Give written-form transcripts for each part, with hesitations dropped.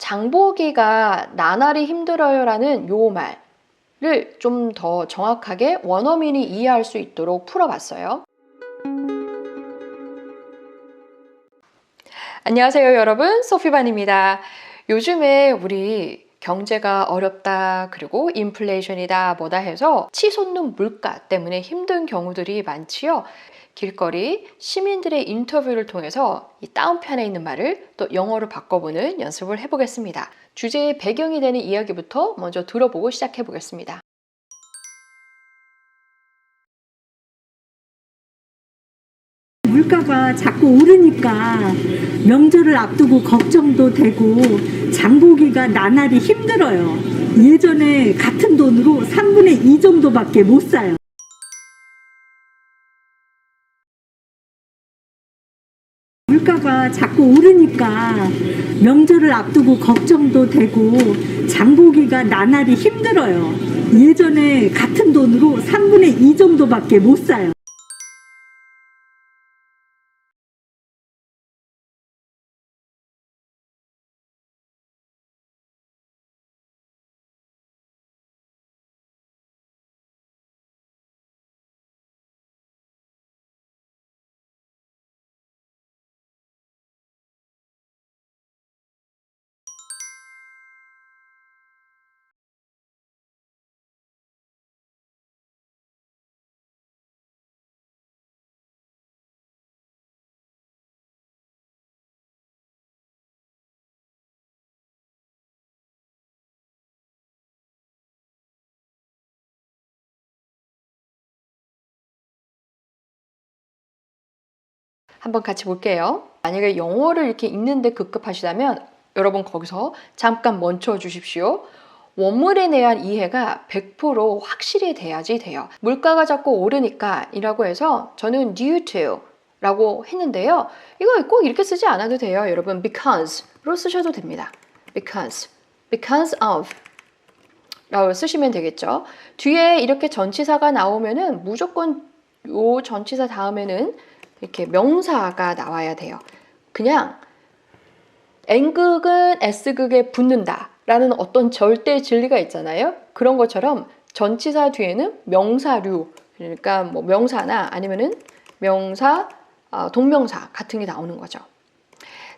장보기가 나날이 힘들어요라는 요 말을 좀 더 정확하게 원어민이 이해할 수 있도록 풀어봤어요. 안녕하세요 여러분, 소피반입니다. 요즘에 우리 경제가 어렵다, 그리고 인플레이션이다 뭐다 해서 치솟는 물가 때문에 힘든 경우들이 많지요. 길거리 시민들의 인터뷰를 통해서 이 다운편에 있는 말을 또 영어로 바꿔보는 연습을 해보겠습니다. 주제의 배경이 되는 이야기부터 먼저 들어보고 시작해 보겠습니다. 물가가 자꾸 오르니까 명절을 앞두고 걱정도 되고 장보기가 나날이 힘들어요. 예전에 같은 돈으로 3분의 2 정도밖에 못 사요. 물가가 자꾸 오르니까 명절을 앞두고 걱정도 되고 장보기가 나날이 힘들어요. 예전에 같은 돈으로 3분의 2 정도밖에 못 사요. 한번 같이 볼게요. 만약에 영어를 이렇게 읽는데 급급하시다면 여러분 거기서 잠깐 멈춰 주십시오. 원문에 대한 이해가 100% 확실히 돼야지 돼요. 물가가 자꾸 오르니까 이라고 해서 저는 due to 라고 했는데요. 이거 꼭 이렇게 쓰지 않아도 돼요. 여러분 because로 쓰셔도 됩니다. because of 라고 쓰시면 되겠죠. 뒤에 이렇게 전치사가 나오면은 무조건 요 전치사 다음에는 이렇게 명사가 나와야 돼요. 그냥 N극은 S극에 붙는다 라는 어떤 절대 진리가 있잖아요. 그런 것처럼 전치사 뒤에는 명사류, 그러니까 뭐 명사나 아니면은 명사, 동명사 같은 게 나오는 거죠.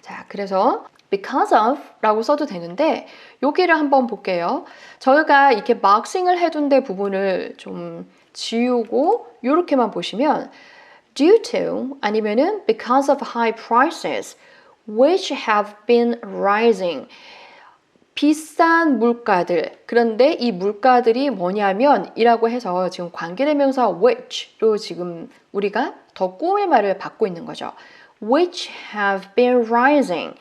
자, 그래서 because of 라고 써도 되는데 여기를 한번 볼게요. 저희가 이렇게 막싱을 해둔 데 부분을 좀 지우고 이렇게만 보시면 due to 아니면은 because of high prices which have been rising. 비싼 물가들. 그런데 이 물가들이 뭐냐면 이라고 해서 지금 관계대명사 which로 지금 우리가 더 꾸밀 말을 받고 있는 거죠. which have been rising.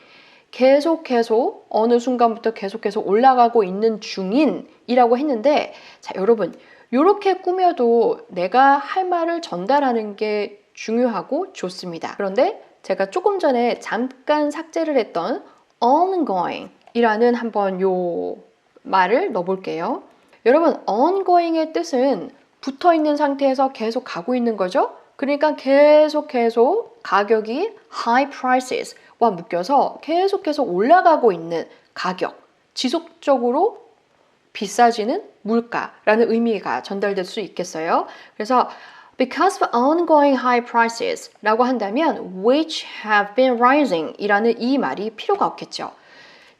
계속해서 어느 순간부터 계속해서 올라가고 있는 중인 이라고 했는데 자 여러분 이렇게 꾸며도 내가 할 말을 전달하는 게 중요하고 좋습니다. 그런데 제가 조금 전에 잠깐 삭제를 했던 ongoing 이라는 한번 요 말을 넣어볼게요. 여러분 ongoing의 뜻은 붙어있는 상태에서 계속 가고 있는 거죠. 그러니까 계속 가격이 high prices와 묶여서 계속해서 올라가고 있는 가격, 지속적으로 비싸지는 물가라는 의미가 전달될 수 있겠어요. 그래서 because of ongoing high prices 라고 한다면 which have been rising 이라는 이 말이 필요가 없겠죠.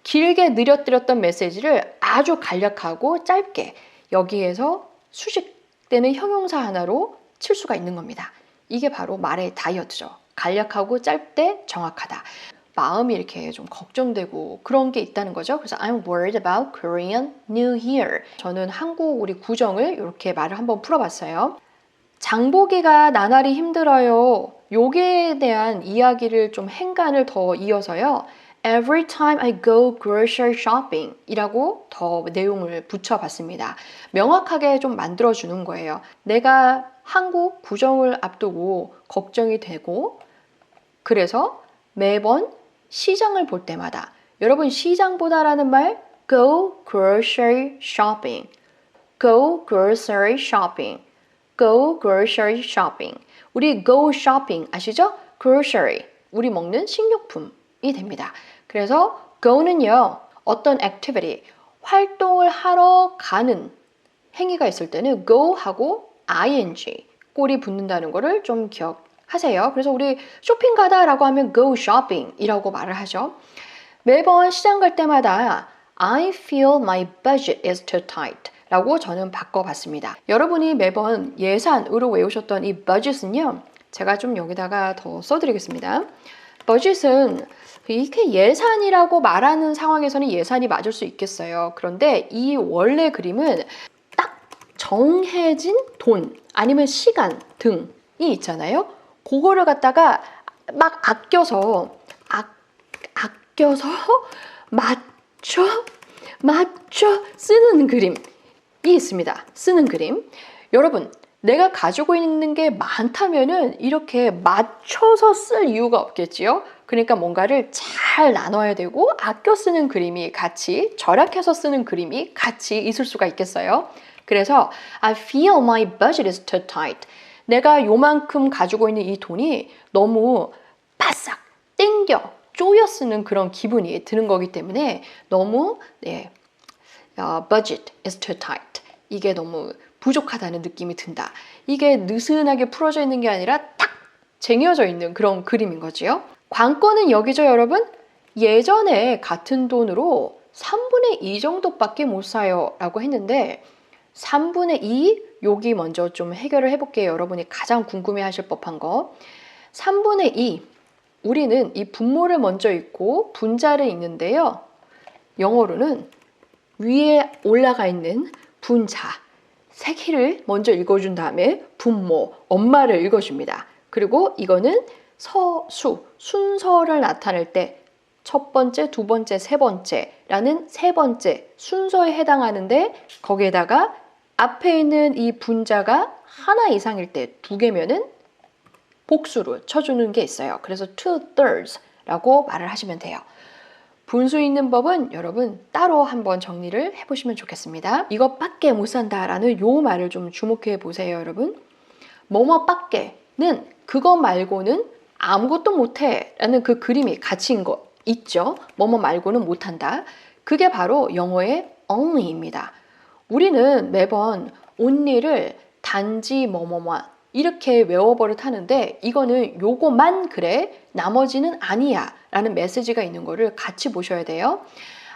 길게 느려뜨렸던 메시지를 아주 간략하고 짧게 여기에서 수식되는 형용사 하나로 칠 수가 있는 겁니다. 이게 바로 말의 다이어트죠. 간략하고 짧되 정확하다. 마음이 이렇게 좀 걱정되고 그런 게 있다는 거죠. 그래서 I'm worried about Korean New Year. 저는 한국 우리 구정을 이렇게 말을 한번 풀어봤어요. 장보기가 나날이 힘들어요. 요기에 대한 이야기를 좀 행간을 더 이어서요. Every time I go grocery shopping 이라고 더 내용을 붙여봤습니다. 명확하게 좀 만들어주는 거예요. 내가 한국 구정을 앞두고 걱정이 되고 그래서 매번 시장을 볼 때마다 여러분 시장보다라는 말 go grocery shopping go grocery shopping go grocery shopping 우리 go shopping 아시죠? grocery 우리 먹는 식료품이 됩니다. 그래서 go는요 어떤 activity, 활동을 하러 가는 행위가 있을 때는 go 하고 ing, 꼴이 붙는다는 거를 좀 기억하세요. 그래서 우리 쇼핑 가다라고 하면 go shopping 이라고 말을 하죠. 매번 시장 갈 때마다 I feel my budget is too tight 라고 저는 바꿔봤습니다. 여러분이 매번 예산으로 외우셨던 이 budget은요, 제가 좀 여기다가 더 써드리겠습니다. budget은 이렇게 예산이라고 말하는 상황에서는 예산이 맞을 수 있겠어요. 그런데 이 원래 그림은 딱 정해진 돈 아니면 시간 등이 있잖아요. 그거를 갖다가 막 아껴서 맞춰 쓰는 그림이 있습니다. 쓰는 그림. 여러분, 내가 가지고 있는 게 많다면은 이렇게 맞춰서 쓸 이유가 없겠지요. 그러니까 뭔가를 잘 나눠야 되고 아껴 쓰는 그림이 같이 절약해서 쓰는 그림이 같이 있을 수가 있겠어요. 그래서 I feel my budget is too tight. 내가 요만큼 가지고 있는 이 돈이 너무 바싹 땡겨 쪼여 쓰는 그런 기분이 드는 거기 때문에 너무 budget is too tight. 이게 너무 부족하다는 느낌이 든다. 이게 느슨하게 풀어져 있는 게 아니라 딱 쟁여져 있는 그런 그림인 거지요. 관건은 여기죠, 여러분. 예전에 같은 돈으로 3분의 2 정도밖에 못 사요 라고 했는데 3분의 2 여기 먼저 좀 해결을 해볼게요. 여러분이 가장 궁금해 하실 법한 거. 3분의 2 우리는 이 분모를 먼저 읽고 분자를 읽는데요. 영어로는 위에 올라가 있는 분자 세기를 먼저 읽어준 다음에 분모, 엄마를 읽어줍니다. 그리고 이거는 서수, 순서를 나타낼 때 첫 번째, 두 번째, 세 번째라는 세 번째 순서에 해당하는데 거기에다가 앞에 있는 이 분자가 하나 이상일 때 두 개면은 복수로 쳐주는 게 있어요. 그래서 2/3라고 말을 하시면 돼요. 분수 있는 법은 여러분 따로 한번 정리를 해보시면 좋겠습니다. 이것밖에 못 산다라는 요 말을 좀 주목해 보세요, 여러분. 뭐뭐밖에는 그거 말고는 아무것도 못해 라는 그 그림이 갇힌 거 있죠. 뭐뭐 말고는 못한다. 그게 바로 영어의 only입니다. 우리는 매번 only를 단지 뭐뭐만 이렇게 외워버릇 하는데 이거는 요거만 그래 나머지는 아니야 라는 메시지가 있는 거를 같이 보셔야 돼요.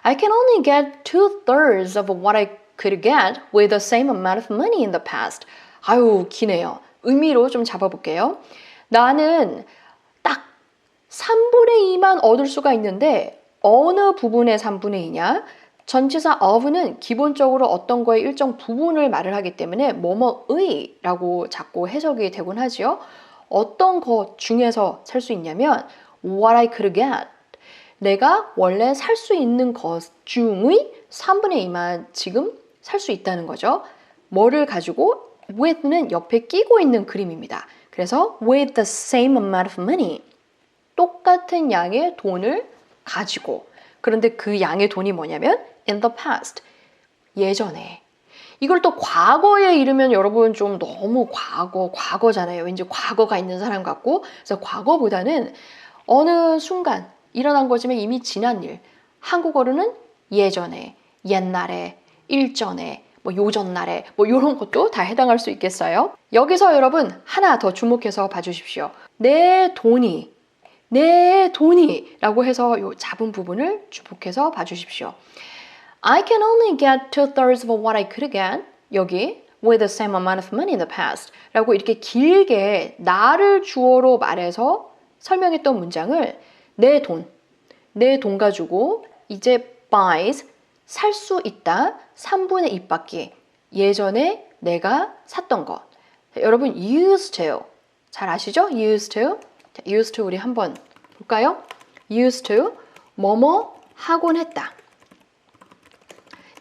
I can only get 2/3 of what I could get with the same amount of money in the past. 아유 기네요. 의미로 좀 잡아볼게요. 나는 딱 3분의 2만 얻을 수가 있는데 어느 부분의 3분의 2냐? 전치사 of는 기본적으로 어떤 거의 일정 부분을 말을 하기 때문에 뭐뭐의 라고 자꾸 해석이 되곤 하지요. 어떤 것 중에서 살 수 있냐면 what I could get. 내가 원래 살 수 있는 것 중의 3분의 2만 지금 살 수 있다는 거죠. 뭐를 가지고 with는 옆에 끼고 있는 그림입니다. 그래서 with the same amount of money. 똑같은 양의 돈을 가지고 그런데 그 양의 돈이 뭐냐면 in the past, 예전에. 이걸 또 과거에 이르면 여러분 좀 너무 과거잖아요. 왠지 과거가 있는 사람 같고 그래서 과거보다는 어느 순간 일어난 거지만 이미 지난 일. 한국어로는 예전에, 옛날에, 일전에, 뭐 요전날에 뭐 이런 것도 다 해당할 수 있겠어요. 여기서 여러분 하나 더 주목해서 봐주십시오. 내 돈이 라고 해서 요 잡은 부분을 주목해서 봐주십시오. I can only get 2/3 of what I could get. 여기 with the same amount of money in the past 라고 이렇게 길게 나를 주어로 말해서 설명했던 문장을 내 돈 가지고 이제 buys 살 수 있다 3분의 2밖에 예전에 내가 샀던 것. 자, 여러분 used to 잘 아시죠? used to. 자, used to 우리 한번 볼까요? used to 뭐뭐 하곤 했다.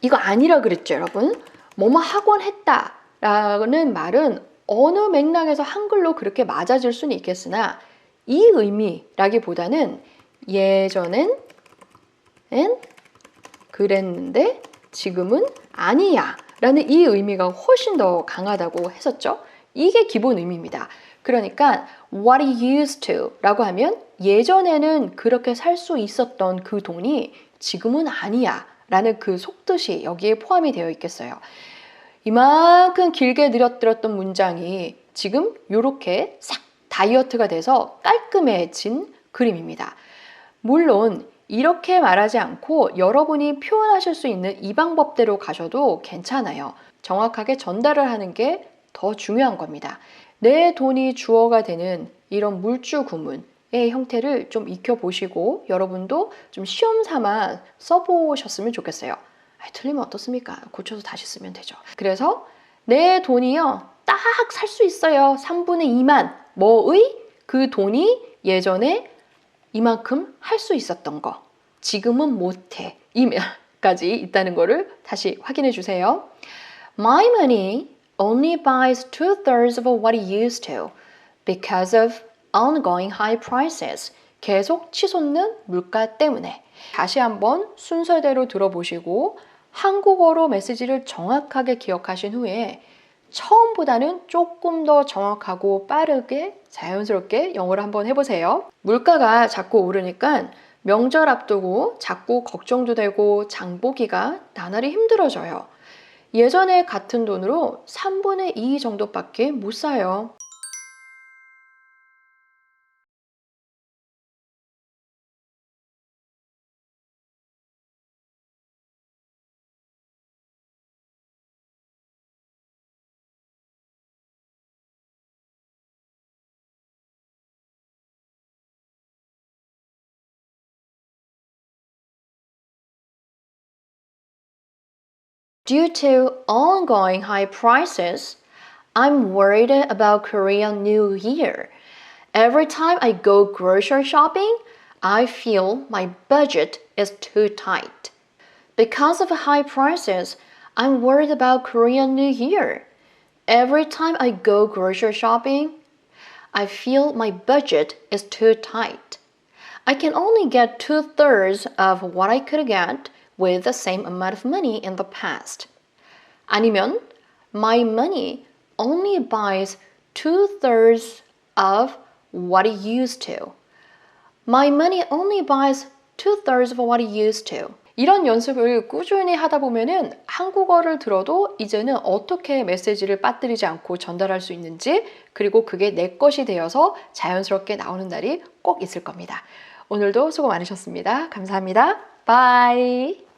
이거 아니라 그랬죠, 여러분. 뭐뭐 하곤 했다라는 말은 어느 맥락에서 한글로 그렇게 맞아질 수는 있겠으나 이 의미라기보다는 예전엔 그랬는데 지금은 아니야 라는 이 의미가 훨씬 더 강하다고 했었죠. 이게 기본 의미입니다. 그러니까 what he used to 라고 하면 예전에는 그렇게 살 수 있었던 그 돈이 지금은 아니야 라는 그 속뜻이 여기에 포함이 되어 있겠어요. 이만큼 길게 늘어뜨렸던 문장이 지금 이렇게 싹 다이어트가 돼서 깔끔해진 그림입니다. 물론 이렇게 말하지 않고 여러분이 표현하실 수 있는 이 방법대로 가셔도 괜찮아요. 정확하게 전달을 하는 게 더 중요한 겁니다. 내 돈이 주어가 되는 이런 물주 구문의 형태를 좀 익혀보시고 여러분도 좀 시험 삼아 써보셨으면 좋겠어요. 틀리면 어떻습니까? 고쳐서 다시 쓰면 되죠. 그래서 내 돈이요 딱 살 수 있어요. 3분의 2만 뭐의? 그 돈이 예전에 이만큼 할 수 있었던 거 지금은 못해 이까지 있다는 거를 다시 확인해 주세요. My money only buys 2/3 of what it used to because of ongoing high prices. 계속 치솟는 물가 때문에. 다시 한번 순서대로 들어보시고 한국어로 메시지를 정확하게 기억하신 후에 처음보다는 조금 더 정확하고 빠르게 자연스럽게 영어를 한번 해보세요. 물가가 자꾸 오르니까 명절 앞두고 자꾸 걱정도 되고 장보기가 나날이 힘들어져요. 예전에 같은 돈으로 3분의 2 정도밖에 못 사요. Due to ongoing high prices, I'm worried about Korean New Year. Every time I go grocery shopping, I feel my budget is too tight. Because of high prices, I'm worried about Korean New Year. Every time I go grocery shopping, I feel my budget is too tight. I can only get 2/3 of what I could get with the same amount of money in the past. 아니면 my money only buys 2/3 of what it used to. My money only buys 2/3 of what it used to. 이런 연습을 꾸준히 하다 보면은 한국어를 들어도 이제는 어떻게 메시지를 빠뜨리지 않고 전달할 수 있는지 그리고 그게 내 것이 되어서 자연스럽게 나오는 날이 꼭 있을 겁니다. 오늘도 수고 많으셨습니다. 감사합니다. 바이.